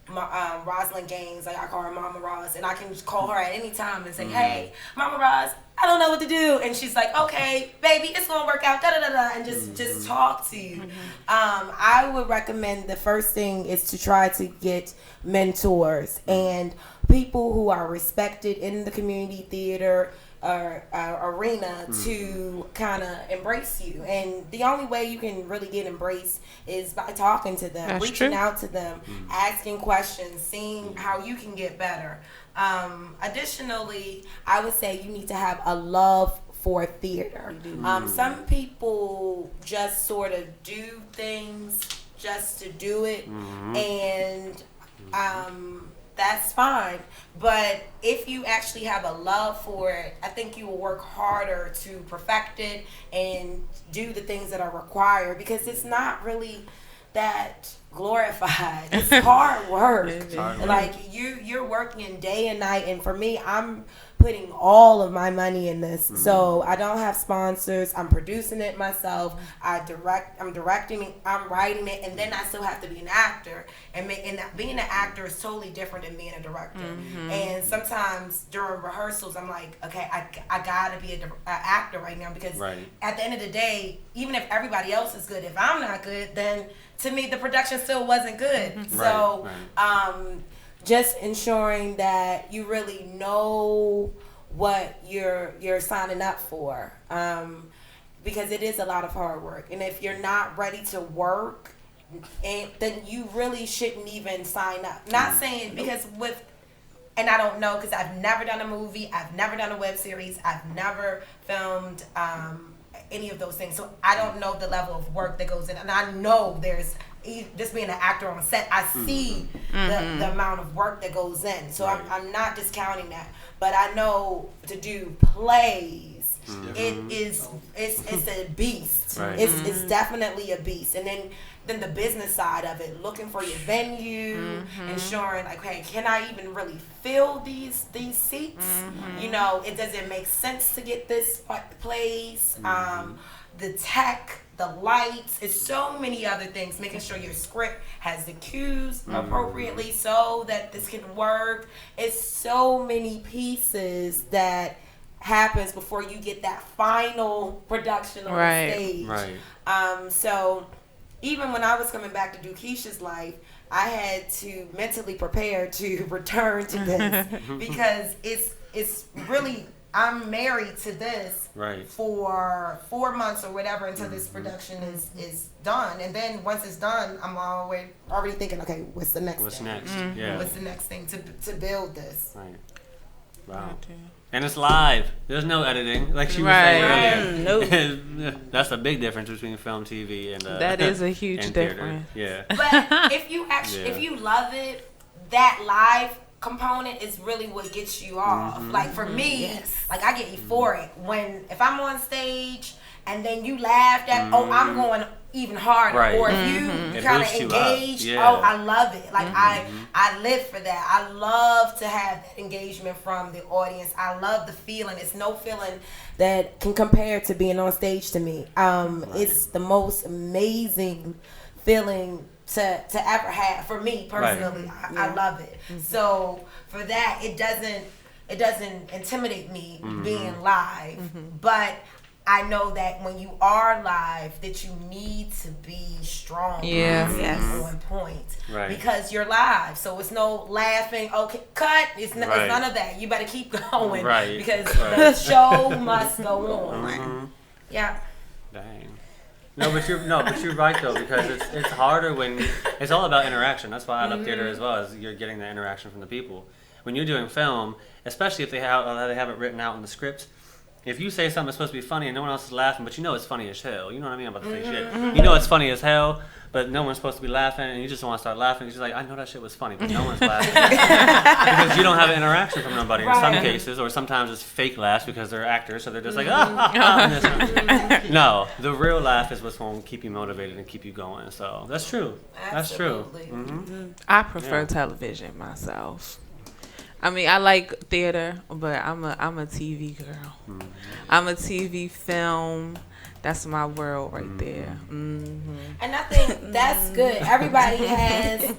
Rosalind Gaines, like I call her Mama Roz, and I can just call her at any time and say, hey, Mama Roz, I don't know what to do, and she's like, okay, baby, it's gonna work out, da da da da, and just talk to you. I would recommend the first thing is to try to get mentors and people who are respected in the community theater arena to kind of embrace you. And the only way you can really get embraced is by talking to them, reaching out to them, asking questions, seeing how you can get better. Additionally, I would say you need to have a love for theater. Some people just sort of do things just to do it, and that's fine. But if you actually have a love for it, I think you will work harder to perfect it and do the things that are required, because it's not really that glorified. It's hard work. Like you're working day and night, and for me, I'm putting all of my money in this. So I don't have sponsors. I'm producing it myself. I'm directing it, I'm writing it, and then I still have to be an actor. And being an actor is totally different than being a director. And sometimes during rehearsals, I'm like, okay, I gotta be an actor right now, because at the end of the day, even if everybody else is good, if I'm not good, then to me the production still wasn't good. So just ensuring that you really know what you're signing up for, because it is a lot of hard work. And if you're not ready to work, then you really shouldn't even sign up. Not saying, because and I don't know, because I've never done a movie, I've never done a web series, I've never filmed any of those things, so I don't know the level of work that goes in. And I know there's, just being an actor on set, I see the amount of work that goes in. So I'm not discounting that, but I know to do plays, it's a beast. It's definitely a beast. And then the business side of it, looking for your venue, ensuring like, hey, can I even really fill these seats? You know, it doesn't make sense to get this place. The tech, the lights, it's so many other things. Making sure your script has the cues appropriately so that this can work. It's so many pieces that happens before you get that final production on the stage. So even when I was coming back to do Keisha's Life, I had to mentally prepare to return to this because it's really, I'm married to this for 4 months or whatever until this production is done. And then once it's done, I'm already thinking, okay, what's the next thing? What's the next thing to build this? Wow. And it's live. There's no editing, like she was saying earlier. That's a big difference between film, TV, and that is a huge difference. But if you love it, that live component is really what gets you off. Like for me, like I get euphoric if I'm on stage and then you laughed at, I'm going even harder. Or if you kind of engage, I love it. Like I live for that. I love to have that engagement from the audience. I love the feeling. It's no feeling that can compare to being on stage to me. It's the most amazing feeling to ever have for me personally. I love it. So for that, it doesn't intimidate me being live, but I know that when you are live, that you need to be strong, on point, because you're live. So it's no laughing. Okay, cut. It's none of that. You better keep going, because the show must go on. Dang. But you're right though, because it's harder when it's all about interaction. That's why I love theater as well, is you're getting the interaction from the people. When you're doing film, especially if they have it written out in the script, if you say something that's supposed to be funny and no one else is laughing, but you know it's funny as hell, you know what I mean? I'm about to say shit. You know it's funny as hell, but no one's supposed to be laughing, and you just want to start laughing. You're just like, I know that shit was funny, but no one's laughing. Because you don't have an interaction from nobody in some cases, or sometimes it's fake laughs because they're actors, so they're just like, No, the real laugh is what's going to keep you motivated and keep you going. So that's true. Absolutely. That's true. Mm-hmm. I prefer television myself. I mean, I like theater, but I'm a TV girl. Mm-hmm. I'm a TV film. That's my world right there. Mm-hmm. And I think that's good. Everybody has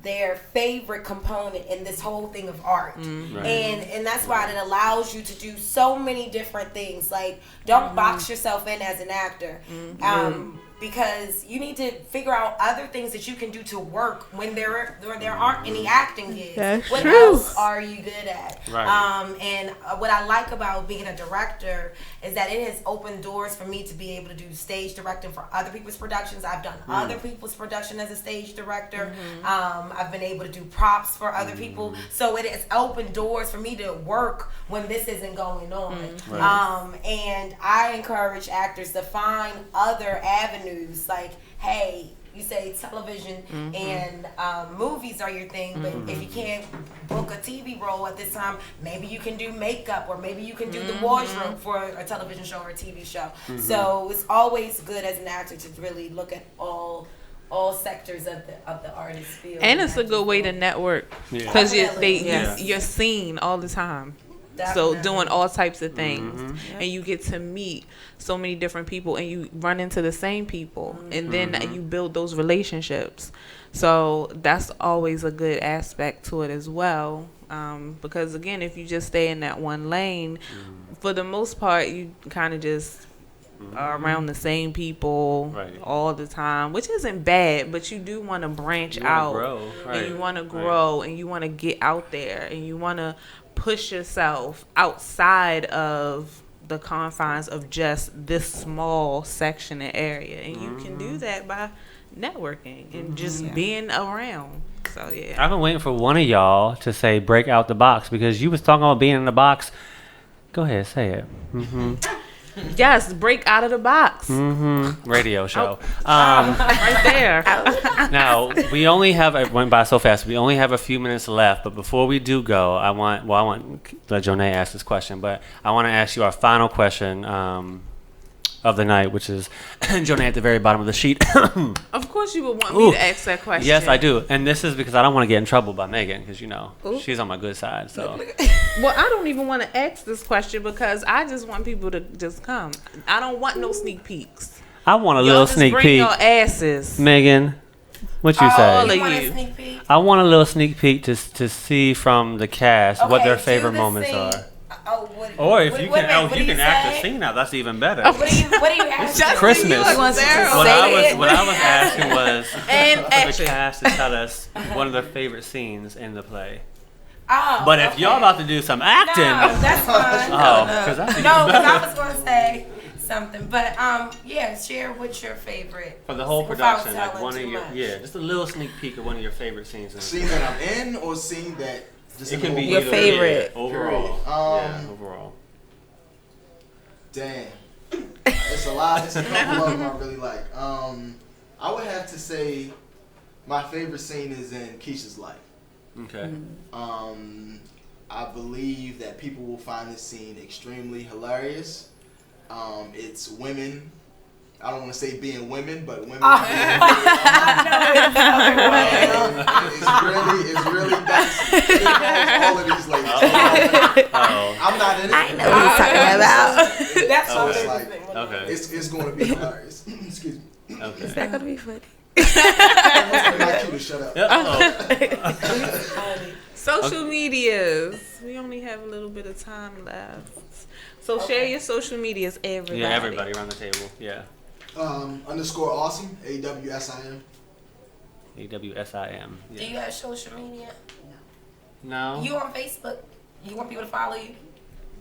their favorite component in this whole thing of art. Right. And that's why it allows you to do so many different things. Like, don't box yourself in as an actor. Because you need to figure out other things that you can do to work when there aren't any acting gigs. That's what true. else are you good at? Right. And what I like about being a director is that it has opened doors for me to be able to do stage directing for other people's productions. I've done other people's production as a stage director. I've been able to do props for other people. So it has opened doors for me to work when this isn't going on. And I encourage actors to find other avenues. Like, hey, you say television and movies are your thing, but if you can't book a TV role at this time, maybe you can do makeup, or maybe you can do the wardrobe for a television show or a TV show. So it's always good as an actor to really look at all sectors of the artist field. And it's a good way to network because you're seen all the time. Definitely. So doing all types of things, and you get to meet so many different people, and you run into the same people, and then you build those relationships. So that's always a good aspect to it as well. Because again, if you just stay in that one lane, for the most part, you kind of just are around the same people all the time, which isn't bad, but you do want to branch out, and you want to grow, and you want to get out there, and you want to push yourself outside of the confines of just this small section and area, and you can do that by networking and just being around. So yeah, I've been waiting for one of y'all to say break out the box, because you was talking about being in the box. Go ahead, say it. yes, break out of the box. Radio show. Right there. Now, we only have, it went by so fast, we only have a few minutes left, but before we do go, I want to let Jonay ask this question, but I want to ask you our final question of the night, which is, Jonay at the very bottom of the sheet. Of course you would want me to ask that question. Yes, I do. And this is because I don't want to get in trouble by Megan, because, you know, she's on my good side, so. Well, I don't even want to ask this question because I just want people to just come. I don't want no sneak peeks. I want a little sneak bring peek. Your asses. Megan, what you say? All of You want a you. sneak peek? I want a little sneak peek to see from the cast what their favorite moments are. Or if you can act a scene out, that's even better. What do you ask? Christmas. What I was asking was And for the action. cast to tell us one of their favorite scenes in the play. Oh, But if y'all about to do some acting, no, that's fine. because that's even No, because better. I was going to say something, but share what's your favorite For the whole without production, like telling one of too your much. just a little sneak peek of one of your favorite scenes. In the Scene that I'm in, or scene that just It in can the be whole either, favorite. overall. Overall. Damn. It's a lot. It's a couple of them I really like. I would have to say my favorite scene is in Keisha's life. Okay. I believe that people will find this scene extremely hilarious. It's women. I don't want to say being women, but women. It's really that's it involves all of these ladies. I'm not in it. I know what he's talking about. That's So my it's favorite like thing. Okay. it's going to be hilarious. Excuse me. Okay. Is that gonna be funny? I'm not cute to shut up. Social medias. We only have a little bit of time left. So share your social medias, everybody. Yeah, everybody around the table. Yeah. Underscore awesome. AWSIM. AWSIM. Do you have social media? No. You on Facebook? You want people to follow you?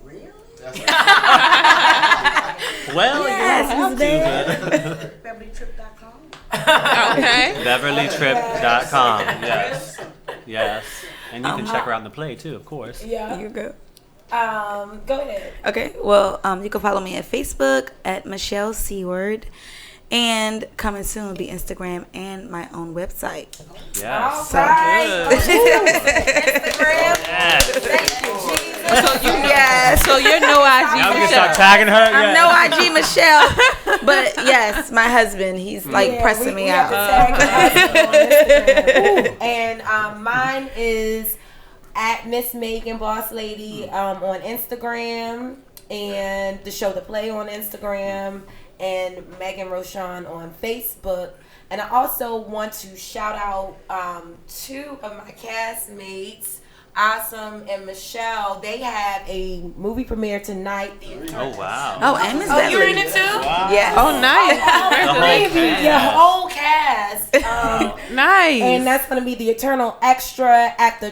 Really? That's Well, Yes, you don't have to, BeverlyTrip.com. Okay. but BeverlyTrip.com. Yes. Yes. And you can check her out in the play too, of course. Yeah. You go. Go ahead. Okay, well, you can follow me at Facebook at Michelle Seward. And coming soon will be Instagram and my own website. Yes. All right. Instagram. Yes. Thank you, Jesus. So you're no IG Now we can Michelle. start tagging her. I'm no IG Michelle, but yes, my husband, he's like pressing me out. Have to tag her on Instagram. And mine is at Miss Megan Boss Lady on Instagram, and the show The Play on Instagram, and Megan Roshan on Facebook. And I also want to shout out two of my castmates, Awesome and Michelle. They have a movie premiere tonight. Oh, wow. Oh, and Miss Beverly. You're in it too? Wow. Yeah. Oh, nice. Baby, your whole cast. Nice. And that's going to be the Eternal Extra at the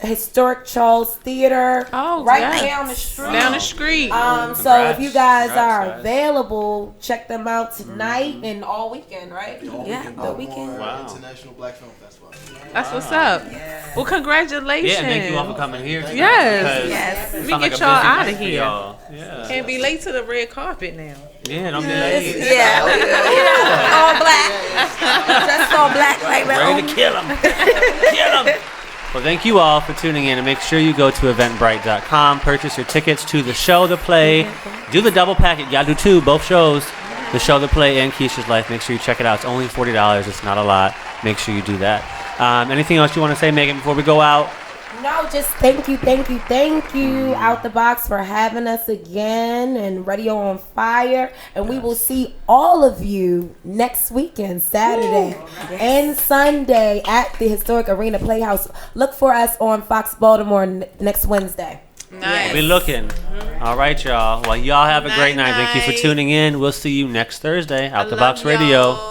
Historic Charles Theater. Oh, right yes. down the street. Down the street. So if you guys Congrats, are guys. available, check them out tonight and all weekend, right? Yeah, the weekend. Wow. International Black Film Festival. That's what's up. Well, congratulations. Yeah, thank you all for coming here. tonight, Yes. because Yes. it We sounds get like a y'all busy outta night for here. y'all. Yeah. Can't be late to the red carpet now. Yeah, don't be late. Yeah, all black. Just all black like that. Ready to kill him. Kill him. Well, thank you all for tuning in, and make sure you go to eventbrite.com, purchase your tickets to the show, the play, do the double packet. You gotta do two, both shows, the show, the play, and Keisha's Life. Make sure you check it out. It's only $40. It's not a lot. Make sure you do that. Anything else you want to say, Megan, before we go out? No, just thank you, Out the Box, for having us again, and Radio on Fire. And we will see all of you next weekend, Saturday and Sunday at the Historic Arena Playhouse. Look for us on Fox Baltimore next Wednesday. Nice. We'll be looking. All right, y'all. Well, y'all have a great night. Thank you for tuning in. We'll see you next Thursday. Out the Box Radio.